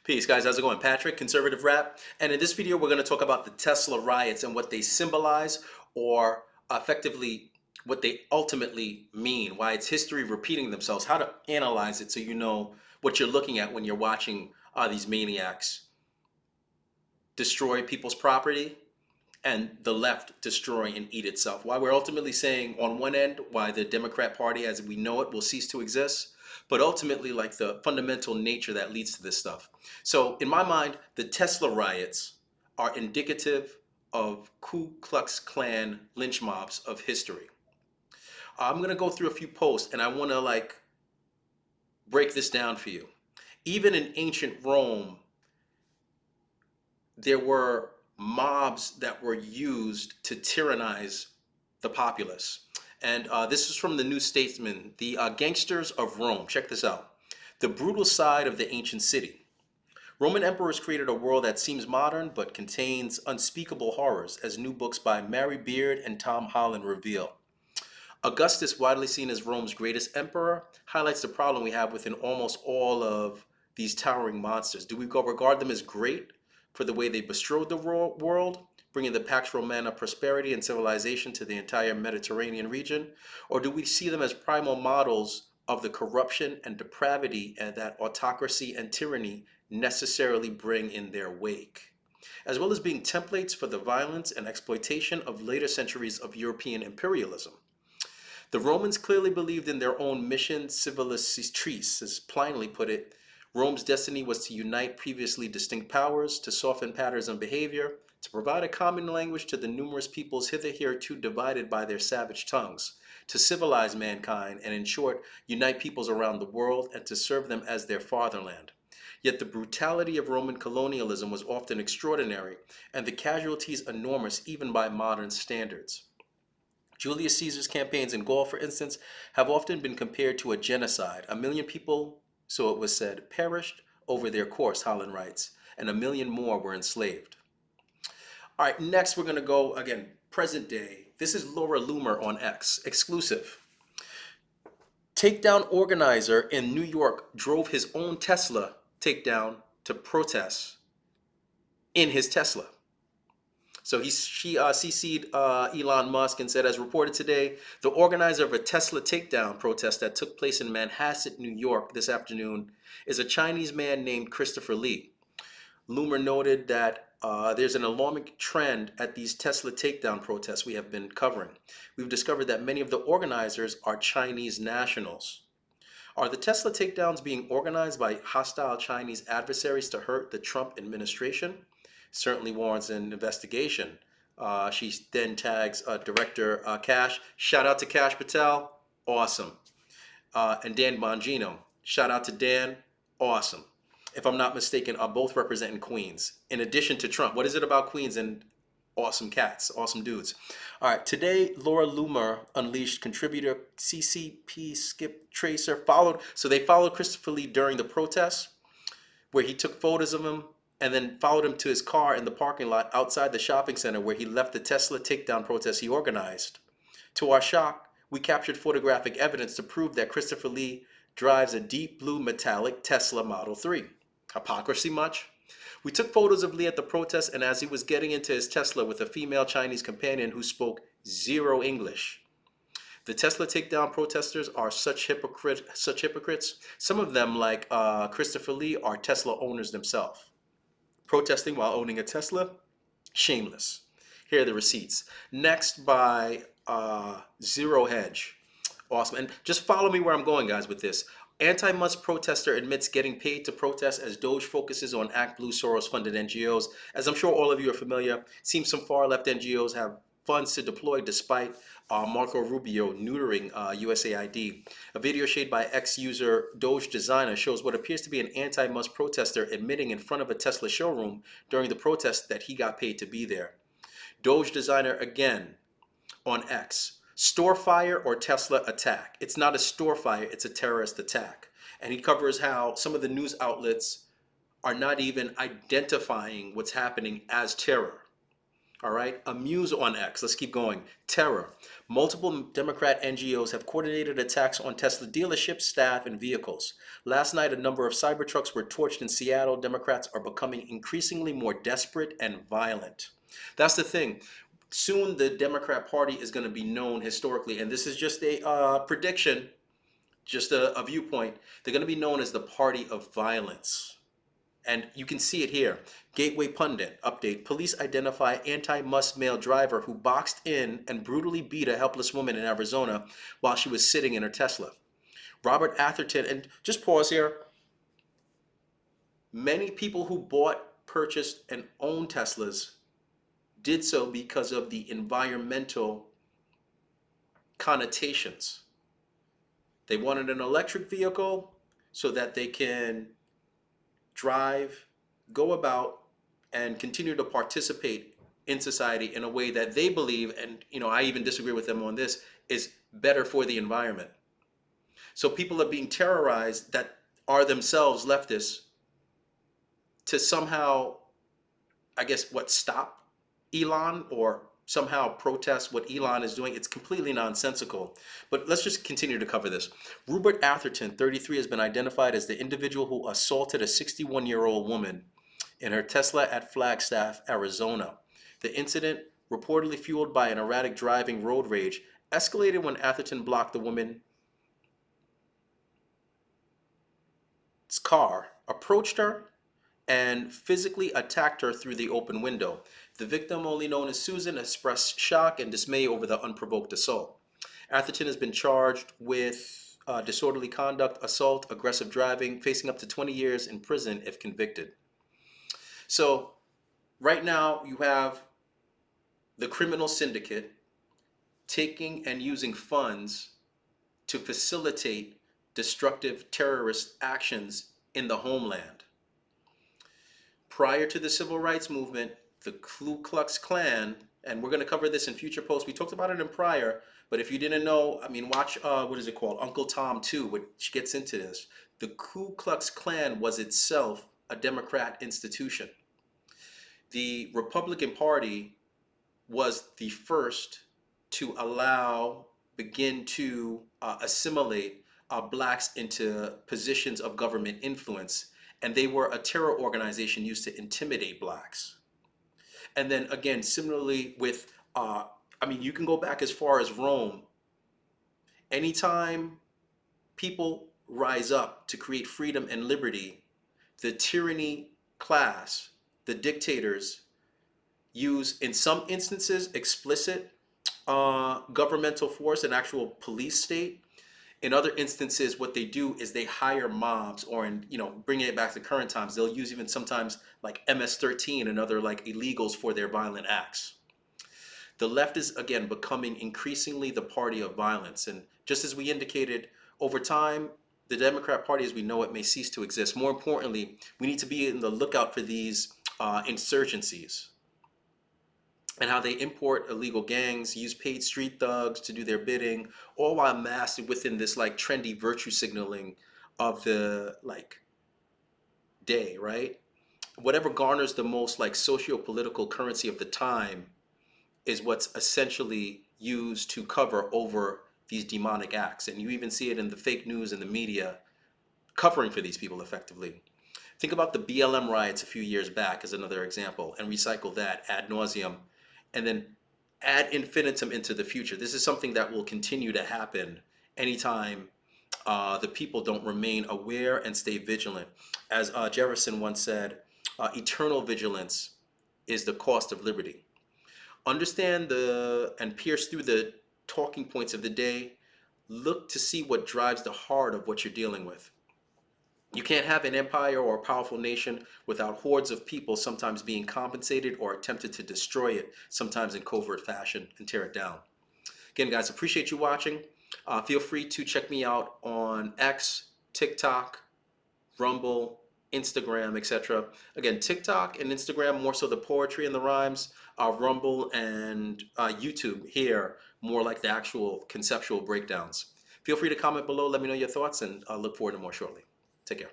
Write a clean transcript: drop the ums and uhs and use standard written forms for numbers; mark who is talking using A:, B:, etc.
A: Peace, guys. How's it going? Patrick, Conservative Rap. And in this video, we're going to talk about the Tesla riots and what they symbolize, or effectively what they ultimately mean, why it's history repeating themselves, how to analyze it so you know what you're looking at when you're watching these maniacs destroy people's property and the left destroy and eat itself. Why we're ultimately saying, on one end, why the Democrat Party as we know it will cease to exist, but ultimately like the fundamental nature that leads to this stuff. So in my mind, the Tesla riots are indicative of Ku Klux Klan lynch mobs of history. I'm going to go through a few posts and I want to break this down for you. Even in ancient Rome, there were mobs that were used to tyrannize the populace. And this is from the New Statesman, the gangsters of Rome. Check this out. The brutal side of the ancient city. Roman emperors created a world that seems modern but contains unspeakable horrors, as new books by Mary Beard and Tom Holland reveal. Augustus, widely seen as Rome's greatest emperor, highlights the problem we have within almost all of these towering monsters. Do we regard them as great for the way they bestrode the world, bringing the Pax Romana prosperity and civilization to the entire Mediterranean region? Or do we see them as primal models of the corruption and depravity and that autocracy and tyranny necessarily bring in their wake, as well as being templates for the violence and exploitation of later centuries of European imperialism? The Romans clearly believed in their own mission civilis as Pliny put it. Rome's destiny was to unite previously distinct powers, to soften patterns of behavior, to provide a common language to the numerous peoples hitherto divided by their savage tongues, to civilize mankind, and in short, unite peoples around the world and to serve them as their fatherland. Yet the brutality of Roman colonialism was often extraordinary, and the casualties enormous even by modern standards. Julius Caesar's campaigns in Gaul, for instance, have often been compared to a genocide. 1 million people, so it was said, perished over their course, Holland writes, and 1 million more were enslaved. All right, next we're going to go, again, present day. This is Laura Loomer on X, exclusive. Takedown organizer in New York drove his own Tesla takedown to protest in his Tesla. So she CC'd Elon Musk and said, as reported today, the organizer of a Tesla takedown protest that took place in Manhasset, New York this afternoon is a Chinese man named Christopher Lee. Loomer noted that there's an alarming trend at these Tesla takedown protests we have been covering. We've discovered that many of the organizers are Chinese nationals. Are the Tesla takedowns being organized by hostile Chinese adversaries to hurt the Trump administration? Certainly warrants an investigation. She then tags Director Cash. Shout out to Cash Patel. Awesome. And Dan Bongino. Shout out to Dan. Awesome. If I'm not mistaken, are both representing Queens. In addition to Trump. What is it about Queens and awesome cats, awesome dudes? All right, today Laura Loomer unleashed contributor CCP Skip Tracer they followed Christopher Lee during the protests, where he took photos of him and then followed him to his car in the parking lot outside the shopping center where he left the Tesla takedown protest he organized. To our shock, we captured photographic evidence to prove that Christopher Lee drives a deep blue metallic Tesla Model 3. Hypocrisy much? We took photos of Lee at the protest and as he was getting into his Tesla with a female Chinese companion who spoke zero English. The Tesla takedown protesters are such hypocrites. Some of them, like Christopher Lee, are Tesla owners themselves. Protesting while owning a Tesla? Shameless. Here are the receipts. Next by Zero Hedge. Awesome. And just follow me where I'm going, guys, with this. Anti-Musk protester admits getting paid to protest as Doge focuses on Act Blue Soros-funded NGOs. As I'm sure all of you are familiar, seems some far-left NGOs have funds to deploy despite Marco Rubio neutering USAID. A video shared by ex-user Doge Designer shows what appears to be an anti-Musk protester admitting in front of a Tesla showroom during the protest that he got paid to be there. Doge Designer again on X. Store fire or Tesla attack? It's not a store fire, it's a terrorist attack. And he covers how some of the news outlets are not even identifying what's happening as terror. All right. Amuse on X. Let's keep going. Terror. Multiple Democrat NGOs have coordinated attacks on Tesla dealerships, staff, and vehicles. Last night, a number of Cybertrucks were torched in Seattle. Democrats are becoming increasingly more desperate and violent. That's the thing. Soon, the Democrat Party is going to be known historically, and this is just a prediction, just a viewpoint. They're going to be known as the party of violence. And you can see it here. Gateway Pundit update. Police identify anti-Musk male driver who boxed in and brutally beat a helpless woman in Arizona while she was sitting in her Tesla. Robert Atherton, and just pause here. Many people who bought, purchased, and owned Teslas did so because of the environmental connotations. They wanted an electric vehicle so that they can drive, go about, and continue to participate in society in a way that they believe, and I even disagree with them on this, is better for the environment. So people are being terrorized that are themselves leftists to somehow, I guess, stop Elon or somehow protest what Elon is doing. It's completely nonsensical. But let's just continue to cover this. Rupert Atherton, 33, has been identified as the individual who assaulted a 61-year-old woman in her Tesla at Flagstaff, Arizona. The incident, reportedly fueled by an erratic driving road rage, escalated when Atherton blocked the woman's car, approached her, and physically attacked her through the open window. The victim, only known as Susan, expressed shock and dismay over the unprovoked assault. Atherton has been charged with disorderly conduct, assault, aggressive driving, facing up to 20 years in prison if convicted. So right now you have the criminal syndicate taking and using funds to facilitate destructive terrorist actions in the homeland. Prior to the civil rights movement, the Ku Klux Klan, and we're going to cover this in future posts. We talked about it in prior, but if you didn't know, watch, what is it called? Uncle Tom 2, which gets into this. The Ku Klux Klan was itself a Democrat institution. The Republican Party was the first to begin to assimilate blacks into positions of government influence. And they were a terror organization used to intimidate blacks. And then again, similarly with, you can go back as far as Rome. Anytime people rise up to create freedom and liberty, the tyranny class, the dictators, use, in some instances, explicit governmental force, an actual police state. In other instances, what they do is they hire mobs, or bringing it back to current times, they'll use even sometimes like MS-13 and other like illegals for their violent acts. The left is again becoming increasingly the party of violence, and just as we indicated, over time, the Democrat Party as we know it may cease to exist. More importantly, we need to be in the lookout for these insurgencies and how they import illegal gangs, use paid street thugs to do their bidding, all while masked within this like trendy virtue signaling of the day, right? Whatever garners the most like socio-political currency of the time is what's essentially used to cover over these demonic acts. And you even see it in the fake news and the media covering for these people effectively. Think about the BLM riots a few years back as another example, and recycle that ad nauseum, and then ad infinitum into the future. This is something that will continue to happen anytime the people don't remain aware and stay vigilant. As Jefferson once said, eternal vigilance is the cost of liberty. Understand and pierce through the talking points of the day. Look to see what drives the heart of what you're dealing with. You can't have an empire or a powerful nation without hordes of people sometimes being compensated or attempted to destroy it, sometimes in covert fashion, and tear it down. Again, guys, appreciate you watching. Feel free to check me out on X, TikTok, Rumble, Instagram, etc. Again, TikTok and Instagram, more so the poetry and the rhymes. Rumble and YouTube here, more like the actual conceptual breakdowns. Feel free to comment below. Let me know your thoughts, and I'll look forward to more shortly. Take care.